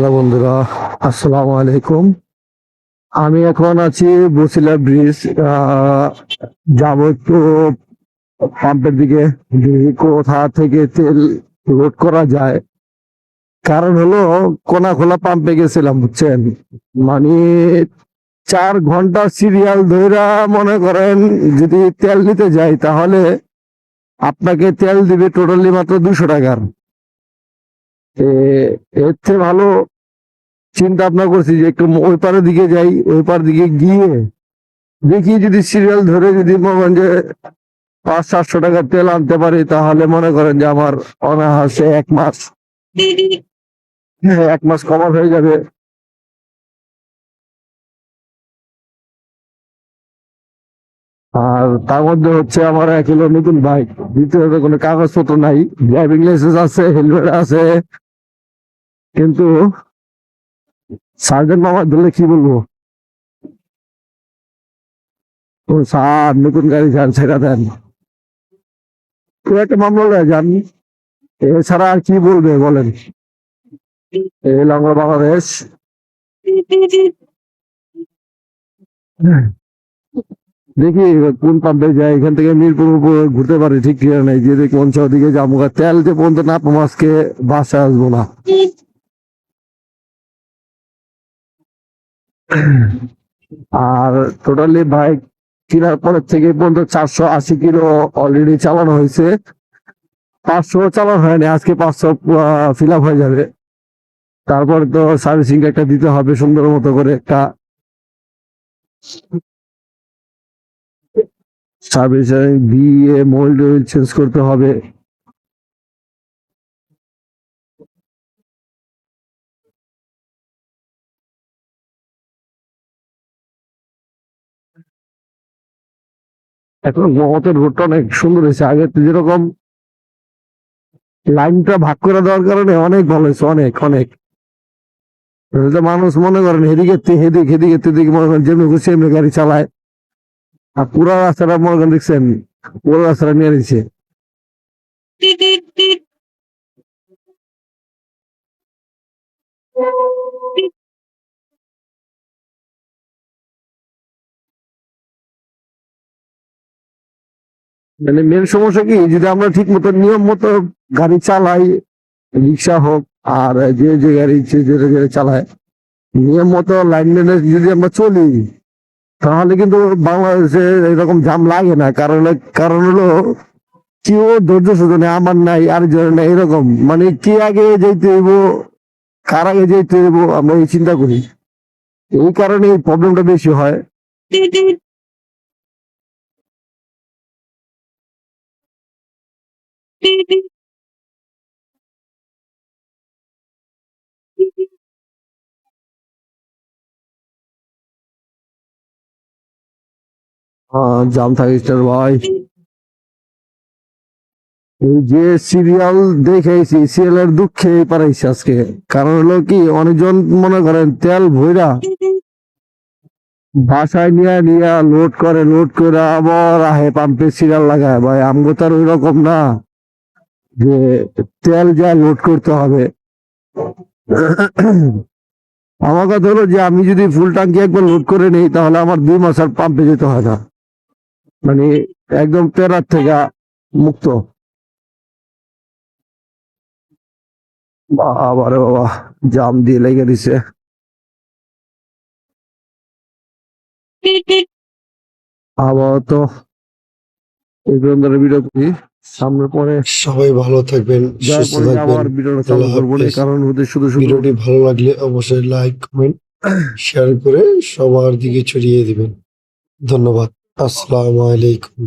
Hello বন্ধুরা, আসসালামু আলাইকুম। আমি এখন আছি বসিলা ব্রিজ। যাবো একটু পাম্পের দিকে, দেখি কোথা থেকে তেল লোড করা যায়। কারণ হলো কোনাখোলা পাম্পে গেছিলাম, বুঝছেন, মানে 4 ঘন্টা সিরিয়াল ধইরা মনে করেন যদি তেল নিতে যাই তাহলে আপনাকে তেল দিবে টোটালি মাত্র 200 টাকার। এর চেয়ে ভালো চিন্তা ভাবনা করছি যে একটু ওই পারের দিকে যাই, ওই পার দিকে গিয়ে দেখি যদি সিরিয়াল ধরে যদি মনে করেন যে 500-700 টাকার তেল আনতে পারি তাহলে মনে করেন যে আমার অনায়াসে 1 মাস, হ্যাঁ 1 মাস কভার হয়ে যাবে। আর তার মধ্যে হচ্ছে আমার হলো নতুন বাইক, দ্বিতীয়ত কোনো কাগজপত্র নাই, ড্রাইভিং লাইসেন্স আছে, হেলমেট আছে, কিন্তু সার্জেন্ট মামা ধরলে কি বলবো, ও স্যার নতুন গাড়ি যান ছেড়া দেন, তো একটা মামলা লয়ে যান, এছাড়া আর কি বলবে বলেন। এই বাংলা বাংলাদেশ। দেখি কোন পাম্পে যাই, এখান থেকে মিরপুর ঘুরতে পারি ঠিক ঠিক নাই, যে দেখি কোন দিকে যাবো, তেল যে পর্যন্ত না পাবো আজকে বাসায় আসবো না। আর টোটালি বাইক কেনার পরের থেকে পর্যন্ত 480 কিলো অলরেডি চালানো হয়েছে, 500 চালানো হয়নি, আজকে 500 ফিল আপ হয়ে যাবে। তারপর তো সার্ভিসিং একটা দিতে হবে সুন্দর মতো করে, একটা সার্ভিসিং দিয়ে মোল্ড অয়েল চেঞ্জ করতে হবে। এখন মহতের রোডটা অনেক সুন্দর হয়েছে, আগে যেরকম লাইনটা ভাগ করে দেওয়ার কারণে অনেক ভালো হয়েছে, অনেক অনেক। মানুষ মনে করেন হেদিকে হেদিকে মনে করেন যেমনি খুশি এমনি গাড়ি চালায়, আর পুরো রাস্তাটা মনে করেন দেখছেন, পুরো রাস্তাটা নিয়ে নিচ্ছে। মানে মেন সমস্যা কি, যদি আমরা ঠিক মতো নিয়ম মতো গাড়ি চালাই, রিক্সা হোক আর যে যে গাড়ি যে চালায়, নিয়ম মতো লাইন মেনে যদি আমরা চলি তাহলে কিন্তু বাংলাদেশে এরকম জাম লাগে না। কারণ হলো কেউ ধৈর্য শোধনে আমার নাই আর জনের নাই, এরকম মানে কি আগে যেতে হইব, কার আগে যেতে হইব, আমরা এই চিন্তা করি, এই কারণে এই প্রবলেমটা বেশি হয়। জাম থাকিস না রে ভাই। এই যে সিরিয়াল দেখেছি, সিরিয়ালের দুঃখে পারাইছে আজকে। কারণ হলো কি, অনেকজন মনে করেন তেল ভইরা বাসায় নিয়ে নিয়ে লোড করে আবার আহে পাম্পে সিরিয়াল লাগায়। ভাই আমগো তো আর ওই রকম না যে তেল যা লোড করতে হবে। আমার কথা হলো যে আমি যদি ফুল ট্যাঙ্কি একবার লোড করে নিই তাহলে আমার 2 মাস আর পাম্পে যেতে হয় না, মানে একদম পেরার থেকে মুক্ত। বাবা রে বাবা, জাম দিয়ে লেগে দিছে। আবার তো এই পর্যন্ত ভিডিও করি, সামনে পরে সবাই ভালো থাকবেন, যাওয়ার সুস্থ পরে থাকবেন। আবার ভিডিওটা চালু আল্লাহ করবো না, হাফেজ। কারণ হতে শুধু শুধু ভিডিওটি ভালো লাগলে অবশ্যই লাইক, কমেন্ট, শেয়ার করে সবার দিকে ছড়িয়ে দিবেন। ধন্যবাদ। আসসালামু আলাইকুম।